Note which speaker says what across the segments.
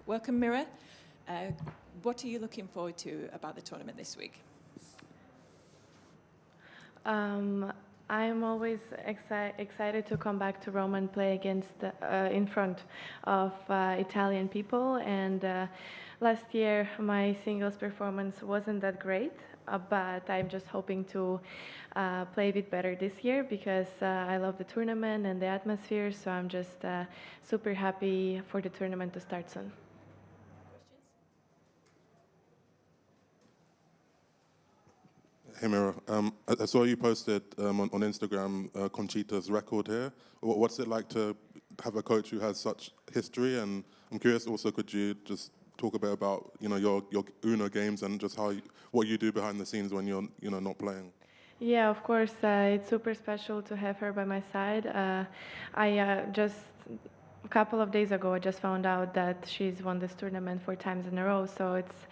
Speaker 1: Welcome, Mirra. What are you looking forward to about the tournament this week?
Speaker 2: I'm always excited to come back to Rome and play against in front of Italian people. And last year, my singles performance wasn't that great, but I'm just hoping to play a bit better this year because I love the tournament and the atmosphere. So I'm just super happy for the tournament to start soon.
Speaker 3: Hey Mirra, I saw you posted on Instagram Conchita's record here. What's it like to have a coach who has such history? And I'm curious also, could you just talk a bit about your Uno games and just what you do behind the scenes when you're not playing?
Speaker 2: Yeah, of course, it's super special to have her by my side. I just a couple of days ago, I just found out that she's won this tournament 4 times in a row. So it's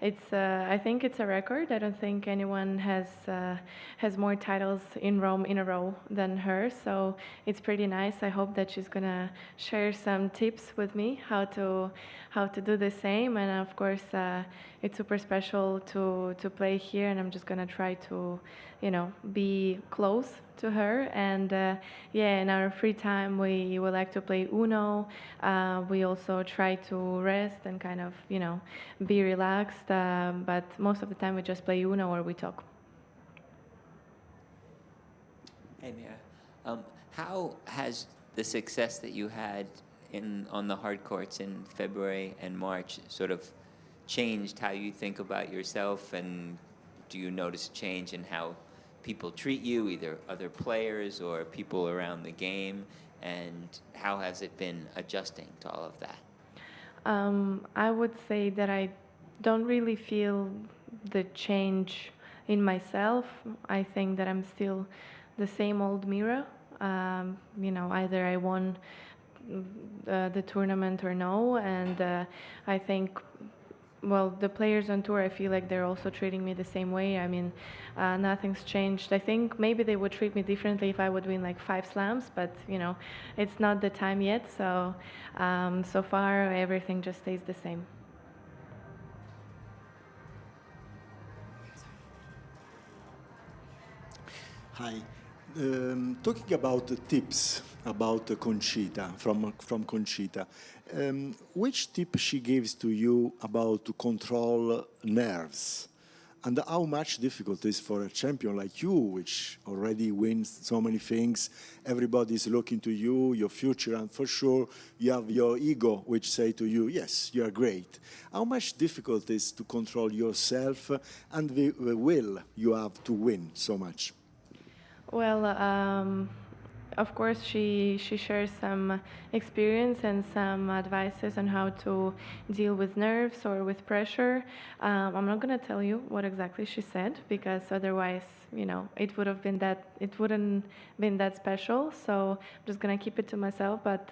Speaker 2: I think it's a record. I don't think anyone has more titles in Rome in a row than her. So it's pretty nice. I hope that she's gonna share some tips with me how to do the same. And of course, it's super special to play here. And I'm just gonna try to, be close to her. And yeah, in our free time, we like to play Uno. We also try to rest and kind of, be relaxed. But most of the time, we just play Uno or we talk.
Speaker 4: Hey, Mirra. How has the success that you had on the hard courts in February and March sort of changed how you think about yourself, and do you notice a change in how people treat you, either other players or people around the game, and how has it been adjusting to all of that?
Speaker 2: I would say that I don't really feel the change in myself. I think that I'm still the same old Mirra. Either I won the tournament or no, and I think, well, the players on tour, I feel like they're also treating me the same way. I mean, nothing's changed. I think maybe they would treat me differently if I would win like 5 slams, but it's not the time yet. So, so far everything just stays the same.
Speaker 5: Hi. Talking about the tips about Conchita, from Conchita, which tip she gives to you about to control nerves? And how much difficult is for a champion like you, which already wins so many things, everybody's looking to you, your future, and for sure you have your ego, which say to you, yes, you are great. How much difficult is to control yourself and the will you have to win so much?
Speaker 2: Well, of course, she shares some experience and some advices on how to deal with nerves or with pressure. I'm not going to tell you what exactly she said because otherwise, it wouldn't been that special. So I'm just going to keep it to myself. But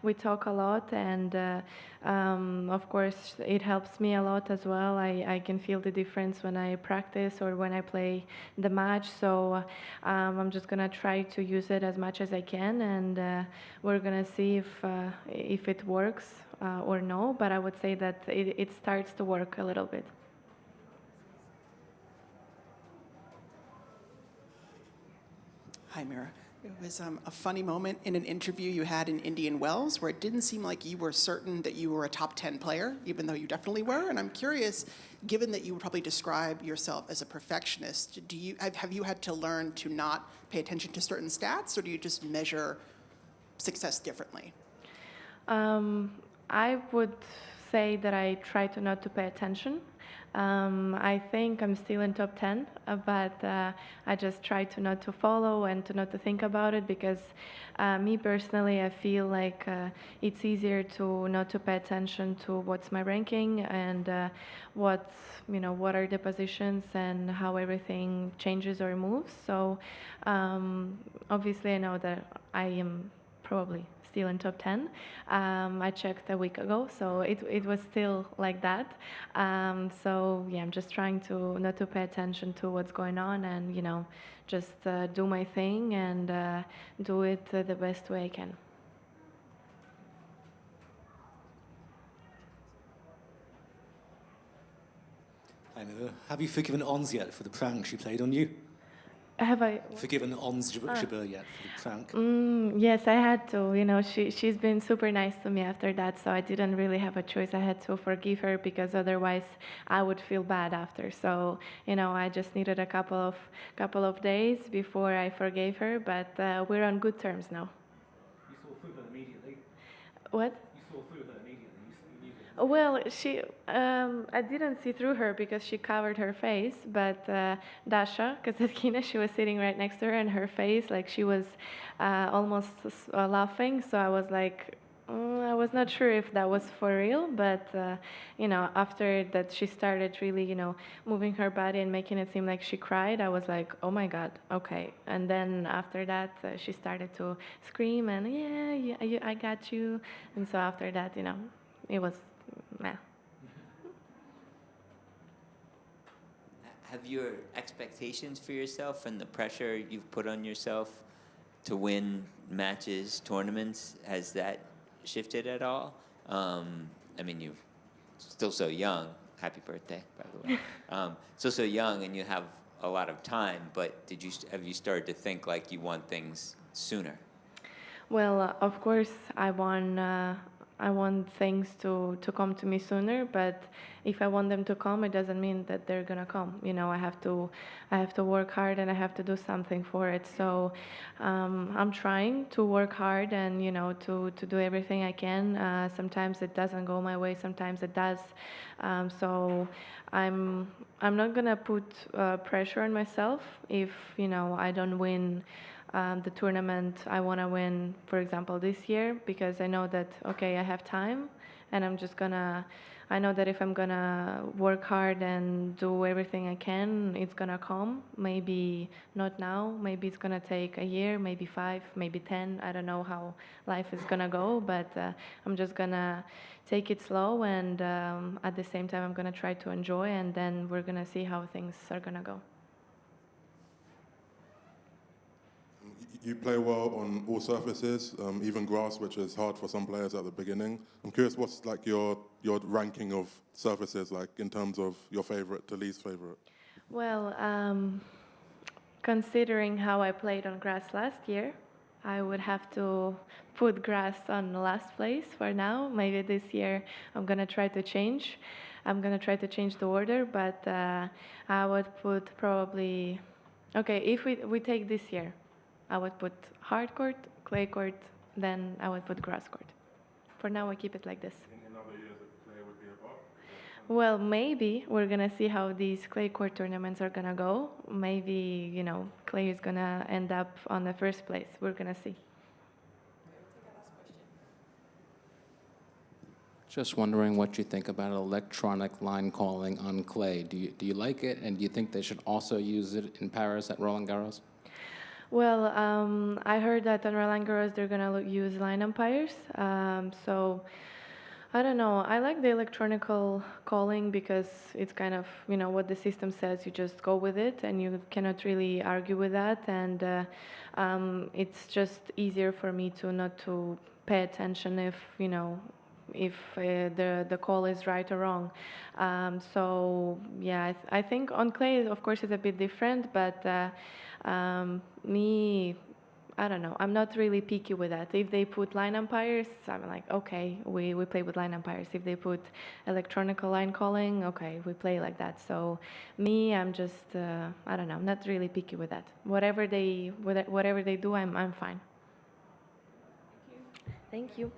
Speaker 2: we talk a lot, and of course, it helps me a lot as well. I can feel the difference when I practice or when I play the match. So I'm just going to try to use it as much as I can, and we're going to see if it works or no. But I would say that it starts to work a little bit.
Speaker 6: Hi, Mirra. It was a funny moment in an interview you had in Indian Wells where it didn't seem like you were certain that you were a top 10 player, even though you definitely were. And I'm curious, given that you would probably describe yourself as a perfectionist, have you had to learn to not pay attention to certain stats, or do you just measure success differently?
Speaker 2: I would say that I try to not to pay attention. I think I'm still in top 10, but I just try to not to follow and to not to think about it because me personally, I feel like it's easier to not to pay attention to what's my ranking and what are the positions and how everything changes or moves. So obviously I know that I am probably still in top 10. I checked a week ago, so it was still like that. So yeah, I'm just trying to not to pay attention to what's going on and just do my thing and do it the best way I can.
Speaker 7: Hi, Mirra. Have you forgiven Ons yet for the prank she played on you?
Speaker 2: Have I?
Speaker 7: Forgiven Ons Jabeur yet for the prank?
Speaker 2: Yes, I had to. You know, she's been super nice to me after that, so I didn't really have a choice. I had to forgive her because otherwise I would feel bad after. So you know, I just needed a couple of days before I forgave her. But we're on good terms now.
Speaker 7: You saw through her immediately.
Speaker 2: What?
Speaker 7: You saw through her immediately. You knew
Speaker 2: Well, I didn't see through her because she covered her face, but Dasha Kazatkina, she was sitting right next to her, and her face, like she was almost laughing. So I was like, I was not sure if that was for real, but you know, after that she started really, you know, moving her body and making it seem like she cried. I was like, oh my God, okay. And then after that, she started to scream and I got you. And so after that, you know, it was. Nah.
Speaker 4: Have your expectations for yourself and the pressure you've put on yourself to win matches, tournaments, has that shifted at all? I mean, you're still so young. Happy birthday, by the way. Still so young, and you have a lot of time. But have you started to think like you want things sooner?
Speaker 2: Well, of course, I want things to come to me sooner, but if I want them to come, it doesn't mean that they're gonna come. You know, I have to work hard and I have to do something for it. So I'm trying to work hard and you know to do everything I can. Sometimes it doesn't go my way, sometimes it does. So I'm not gonna put pressure on myself if you know I don't win the tournament I want to win, for example, this year, because I know that, okay, I have time and I know that if I'm gonna work hard and do everything I can, it's gonna come. Maybe not now, maybe it's gonna take a year, maybe 5, maybe 10. I don't know how life is gonna go, but I'm just gonna take it slow and at the same time I'm gonna try to enjoy, and then we're gonna see how things are gonna go.
Speaker 3: You play well on all surfaces, even grass, which is hard for some players at the beginning. I'm curious, what's like your ranking of surfaces, like in terms of your favorite to least favorite?
Speaker 2: Well, considering how I played on grass last year, I would have to put grass on the last place for now. Maybe this year I'm gonna try to change. I'm gonna try to change the order, but I would put probably. Okay, if we take this year, I would put hard court, clay court, then I would put grass court. For now, I keep it like this.
Speaker 3: In other years, the clay would be above?
Speaker 2: Well, maybe we're gonna see how these clay court tournaments are gonna go. Maybe, you know, clay is gonna end up on the first place. We're gonna see.
Speaker 8: Just wondering what you think about electronic line calling on clay. Do you like it, and do you think they should also use it in Paris at Roland Garros?
Speaker 2: Well, I heard that on Roland Garros they're gonna use line umpires. So I don't know. I like the electronical calling because it's kind of, you know, what the system says. You just go with it, and you cannot really argue with that. And it's just easier for me to not to pay attention if, you know, if the call is right or wrong. So yeah, I think on clay, of course, it's a bit different, but me, I don't know. I'm not really picky with that. If they put line umpires, I'm like, okay, we play with line umpires. If they put electronical line calling, okay, we play like that. So me, I'm just, I don't know. I'm not really picky with that. Whatever they do, I'm fine. Thank you.